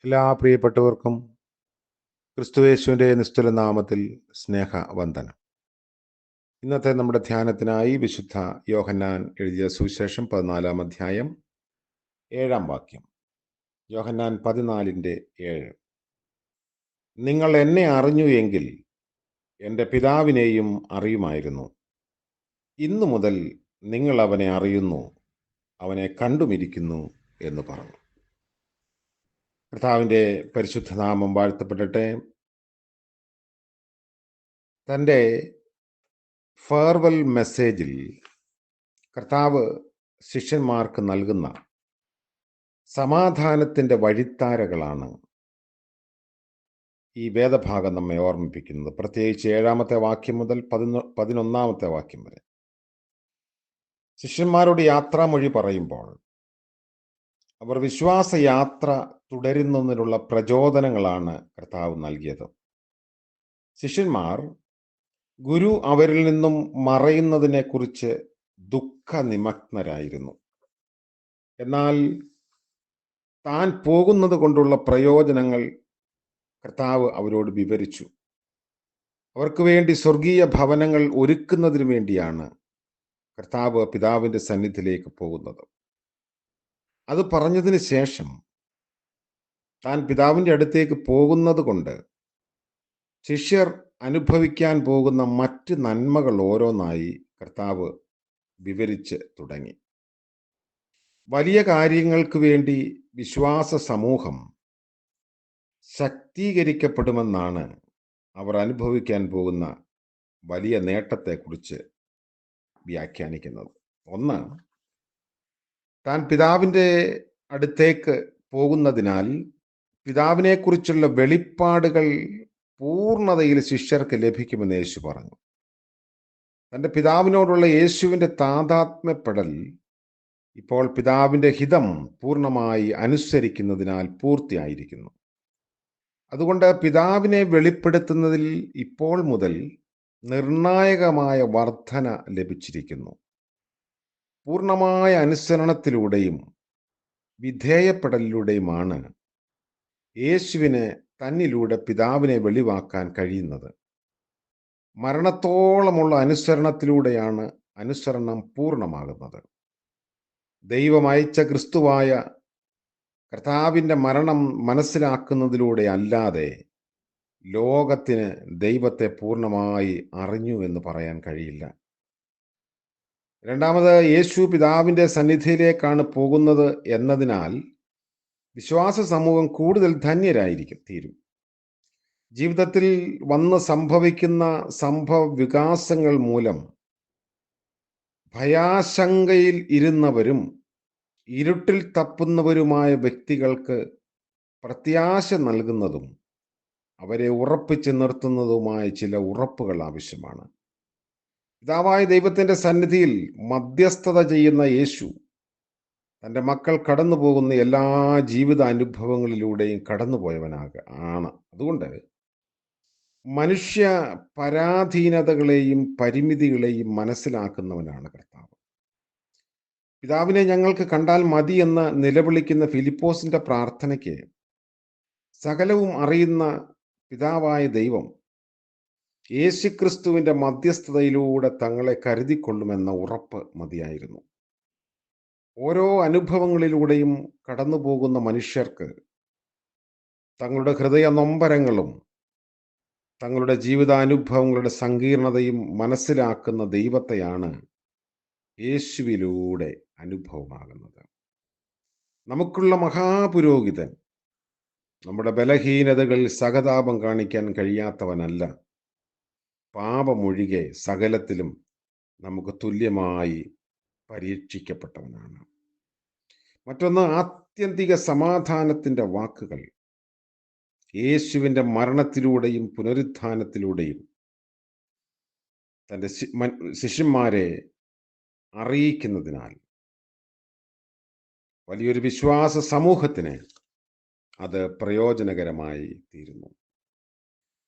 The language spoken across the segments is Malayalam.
എല്ലാ പ്രിയപ്പെട്ടവർക്കും ക്രിസ്തുയേശുവിൻ്റെ നിസ്തുല നാമത്തിൽ സ്നേഹവന്ദനം. ഇന്നത്തെ നമ്മുടെ ധ്യാനത്തിനായി വിശുദ്ധ യോഹന്നാൻ എഴുതിയ സുവിശേഷം 14-ാം അധ്യായം 7-ാം വാക്യം. യോഹന്നാൻ 14:7. നിങ്ങൾ എന്നെ അറിഞ്ഞു എങ്കിൽ എൻ്റെ പിതാവിനെയും അറിയുമായിരുന്നു. ഇന്നു മുതൽ നിങ്ങൾ അവനെ അറിയുന്നു, അവനെ കണ്ടുമിരിക്കുന്നു എന്ന് പറഞ്ഞു. കർത്താവിൻ്റെ പരിശുദ്ധ നാമം വാഴ്ത്തപ്പെടട്ടെ. തൻ്റെ ഫെയർവെൽ മെസ്സേജിൽ കർത്താവ് ശിഷ്യന്മാർക്ക് നൽകുന്ന സമാധാനത്തിൻ്റെ വഴിത്താരകളാണ് ഈ വേദഭാഗം നമ്മെ ഓർമ്മിപ്പിക്കുന്നത്. പ്രത്യേകിച്ച് 7-ാമത്തെ വാക്യം മുതൽ 11-ാമത്തെ വാക്യം വരെ. ശിഷ്യന്മാരോട് യാത്രാമൊഴി പറയുമ്പോൾ അവർ വിശ്വാസയാത്ര തുടരുന്നതിനുള്ള പ്രചോദനങ്ങളാണ് കർത്താവ് നൽകിയത്. ശിഷ്യന്മാർ ഗുരു അവരിൽ നിന്നും മറയുന്നതിനെക്കുറിച്ച് ദുഃഖനിമഗ്നരായിരുന്നു. എന്നാൽ താൻ പോകുന്നത് കൊണ്ടുള്ള പ്രയോജനങ്ങൾ കർത്താവ് അവരോട് വിവരിച്ചു. അവർക്ക് വേണ്ടി സ്വർഗീയ ഭവനങ്ങൾ ഒരുക്കുന്നതിന് വേണ്ടിയാണ് കർത്താവ് പിതാവിൻ്റെ സന്നിധിയിലേക്ക് പോകുന്നത്. അത് പറഞ്ഞതിന് ശേഷം താൻ പിതാവിൻ്റെ അടുത്തേക്ക് പോകുന്നത് കൊണ്ട് ശിഷ്യർ അനുഭവിക്കാൻ പോകുന്ന മറ്റ് നന്മകൾ ഓരോന്നായി കർത്താവ് വിവരിച്ച് തുടങ്ങി. വലിയ കാര്യങ്ങൾക്ക് വേണ്ടി വിശ്വാസ സമൂഹം ശക്തീകരിക്കപ്പെടുമെന്നാണ് അവർ അനുഭവിക്കാൻ പോകുന്ന വലിയ നേട്ടത്തെക്കുറിച്ച് വ്യാഖ്യാനിക്കുന്നത്. ഒന്ന്, താൻ പിതാവിൻ്റെ അടുത്തേക്ക് പോകുന്നതിനാൽ പിതാവിനെക്കുറിച്ചുള്ള വെളിപ്പാടുകൾ പൂർണ്ണതയിൽ ശിഷ്യർക്ക് ലഭിക്കുമെന്ന് യേശു പറഞ്ഞു. തൻ്റെ പിതാവിനോടുള്ള യേശുവിൻ്റെ താതാത്മ്യപ്പെടൽ ഇപ്പോൾ പിതാവിൻ്റെ ഹിതം പൂർണ്ണമായി അനുസരിക്കുന്നതിനാൽ പൂർത്തിയായിരിക്കുന്നു. അതുകൊണ്ട് പിതാവിനെ വെളിപ്പെടുത്തുന്നതിൽ ഇപ്പോൾ മുതൽ നിർണായകമായ വർധന ലഭിച്ചിരിക്കുന്നു. പൂർണ്ണമായ അനുസരണത്തിലൂടെയും വിധേയപ്പെടലിലൂടെയുമാണ് യേശുവിന് തന്നിലൂടെ പിതാവിനെ വെളിവാക്കാൻ കഴിയുന്നത്. മരണത്തോളമുള്ള അനുസരണത്തിലൂടെയാണ് അനുസരണം പൂർണ്ണമാകുന്നത്. ദൈവം അയച്ച ക്രിസ്തുവായ കർത്താവിൻ്റെ മരണം മനസ്സിലാക്കുന്നതിലൂടെ അല്ലാതെ ലോകത്തിന് ദൈവത്തെ പൂർണ്ണമായി അറിഞ്ഞു എന്ന് പറയാൻ കഴിയില്ല. രണ്ടാമത്, യേശു പിതാവിൻ്റെ സന്നിധിയിലേക്കാണ് പോകുന്നത് എന്നതിനാൽ വിശ്വാസ സമൂഹം കൂടുതൽ തീരും. ജീവിതത്തിൽ വന്ന് സംഭവിക്കുന്ന സംഭവ വികാസങ്ങൾ മൂലം ഭയാശങ്കയിൽ ഇരുന്നവരും ഇരുട്ടിൽ തപ്പുന്നവരുമായ വ്യക്തികൾക്ക് പ്രത്യാശ നൽകുന്നതും അവരെ ഉറപ്പിച്ച് നിർത്തുന്നതുമായ ചില ഉറപ്പുകൾ ആവശ്യമാണ്. പിതാവായ ദൈവത്തിൻ്റെ സന്നിധിയിൽ മധ്യസ്ഥത ചെയ്യുന്ന യേശു തൻ്റെ മക്കൾ കടന്നു പോകുന്ന എല്ലാ ജീവിത അനുഭവങ്ങളിലൂടെയും കടന്നുപോയവനാണ്. അതുകൊണ്ട് മനുഷ്യ പരാധീനതകളെയും പരിമിതികളെയും മനസ്സിലാക്കുന്നവനാണ് കർത്താവ്. പിതാവിനെ ഞങ്ങൾക്ക് കണ്ടാൽ മതി എന്ന് നിലവിളിക്കുന്ന ഫിലിപ്പോസിന്റെ പ്രാർത്ഥനയ്ക്ക് സകലവും അറിയുന്ന പിതാവായ ദൈവം യേശുക്രിസ്തുവിന്റെ മധ്യസ്ഥതയിലൂടെ തങ്ങളെ കരുതിക്കൊള്ളുമെന്ന ഉറപ്പ് മതിയായിരുന്നു. ഓരോ അനുഭവങ്ങളിലൂടെയും കടന്നു പോകുന്ന മനുഷ്യർക്ക് തങ്ങളുടെ ഹൃദയ നൊമ്പരങ്ങളും തങ്ങളുടെ ജീവിതാനുഭവങ്ങളുടെ സങ്കീർണതയും മനസ്സിലാക്കുന്ന ദൈവത്തെയാണ് യേശുവിലൂടെ അനുഭവമാകുന്നത്. നമുക്കുള്ള മഹാപുരോഹിതൻ നമ്മുടെ ബലഹീനതകളിൽ സഹതാപം കാണിക്കാൻ കഴിയാത്തവനല്ല. പാപമൊഴികെ സകലത്തിലും നമുക്ക് തുല്യമായി പരീക്ഷിക്കപ്പെട്ടവനാണ്. മറ്റൊന്ന്, ആത്യന്തിക സമാധാനത്തിൻ്റെ വാക്കുകൾ യേശുവിൻ്റെ മരണത്തിലൂടെയും പുനരുത്ഥാനത്തിലൂടെയും തൻ്റെ ശിഷ്യന്മാരെ അറിയിക്കുന്നതിനാൽ വലിയൊരു വിശ്വാസ സമൂഹത്തിന് അത് പ്രയോജനകരമായി തീരുന്നു.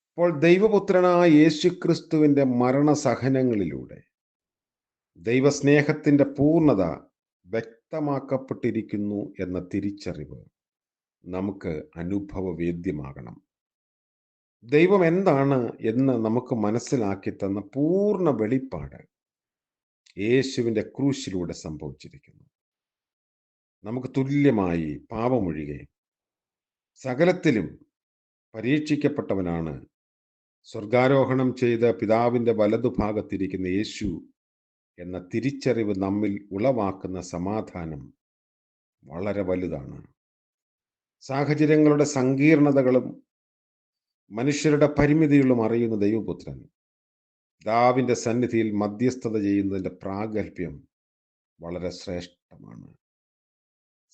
അപ്പോൾ ദൈവപുത്രനായ യേശുക്രിസ്തുവിൻ്റെ മരണസഹനങ്ങളിലൂടെ ദൈവസ്നേഹത്തിൻ്റെ പൂർണ്ണത വ്യക്തമാക്കപ്പെട്ടിരിക്കുന്നു എന്ന തിരിച്ചറിവ് നമുക്ക് അനുഭവവേദ്യമാകണം. ദൈവം എന്താണ് എന്ന് നമുക്ക് മനസ്സിലാക്കി തന്ന പൂർണ്ണ വെളിപ്പാട് യേശുവിൻ്റെ ക്രൂശിലൂടെ സംഭവിച്ചിരിക്കുന്നു. നമുക്ക് തുല്യമായി പാപമൊഴികെ സകലത്തിലും പരീക്ഷിക്കപ്പെട്ടവനാണ് സ്വർഗാരോഹണം ചെയ്ത പിതാവിൻ്റെ വലതുഭാഗത്തിരിക്കുന്ന യേശു എന്ന തിരിച്ചറിവ് നമ്മിൽ ഉളവാക്കുന്ന സമാധാനം വളരെ വലുതാണ്. സാഹചര്യങ്ങളുടെ സങ്കീർണതകളും മനുഷ്യരുടെ പരിമിതികളും അറിയുന്ന ദൈവപുത്രൻ പിതാവിൻ്റെ സന്നിധിയിൽ മധ്യസ്ഥത ചെയ്യുന്നതിൻ്റെ പ്രാഗൽഭ്യം വളരെ ശ്രേഷ്ഠമാണ്.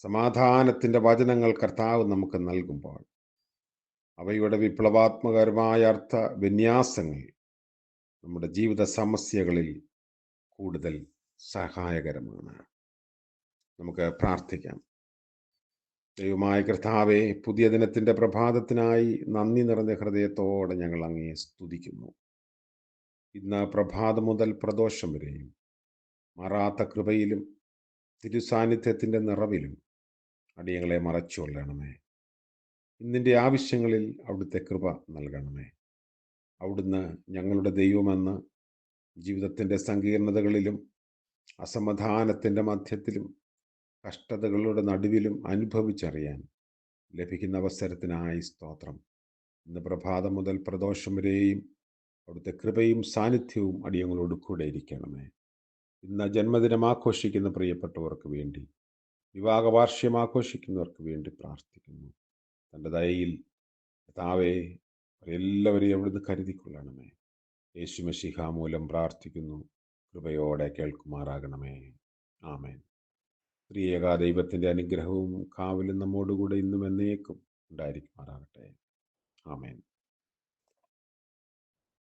സമാധാനത്തിൻ്റെ വചനങ്ങൾ കർത്താവ് നമുക്ക് നൽകുമ്പോൾ അവയുടെ വിപ്ലവാത്മകരമായ അർത്ഥ വിന്യാസങ്ങൾ നമ്മുടെ ജീവിത സമസ്യകളിൽ കൂടുതൽ സഹായകരമാണ്. നമുക്ക് പ്രാർത്ഥിക്കാം. ദൈവമായ കർത്താവെ, പുതിയ ദിനത്തിൻ്റെ പ്രഭാതത്തിനായി നന്ദി നിറഞ്ഞ ഹൃദയത്തോടെ ഞങ്ങൾ അങ്ങയെ സ്തുതിക്കുന്നു. ഇന്ന് പ്രഭാതം മുതൽ പ്രദോഷം വരെയും മാറാത്ത കൃപയിലും തിരുസാന്നിധ്യത്തിൻ്റെ നിറവിലും അടിയങ്ങളെ മറച്ചുകൊള്ളണമേ. ഇന്നിൻ്റെ ആവശ്യങ്ങളിൽ അവിടുത്തെ കൃപ നൽകണമേ. അവിടുന്ന് ഞങ്ങളുടെ ദൈവമെന്ന് ജീവിതത്തിൻ്റെ സങ്കീർണതകളിലും അസമാധാനത്തിൻ്റെ മധ്യത്തിലും കഷ്ടതകളുടെ നടുവിലും അനുഭവിച്ചറിയാൻ ലഭിക്കുന്ന അവസരത്തിനായി സ്തോത്രം. ഇന്ന് പ്രഭാതം മുതൽ പ്രദോഷം വരെയും അവിടുത്തെ കൃപയും സാന്നിധ്യവും അടിയങ്ങളോട് കൂടെ ഇരിക്കണമേ. ഇന്ന് ജന്മദിനം ആഘോഷിക്കുന്ന പ്രിയപ്പെട്ടവർക്ക് വേണ്ടി, വിവാഹ വാർഷികം ആഘോഷിക്കുന്നവർക്ക് വേണ്ടി പ്രാർത്ഥിക്കുന്നു. തൻ്റെ ദയയിൽ കർത്താവേ എല്ലാവരെയും അവിടുന്ന് കരുതിക്കൊള്ളണമേ. യേശു മശീഹ മൂലം പ്രാർത്ഥിക്കുന്നു. കൃപയോടെ കേൾക്കുമാറാകണമേ. ആമേൻ. ത്രിയേക ദൈവത്തിൻ്റെ അനുഗ്രഹവും കാവലും നമ്മോടുകൂടെ ഇന്നും എന്നേക്കും ഉണ്ടായിരിക്കുമാറാകട്ടെ. ആമേൻ.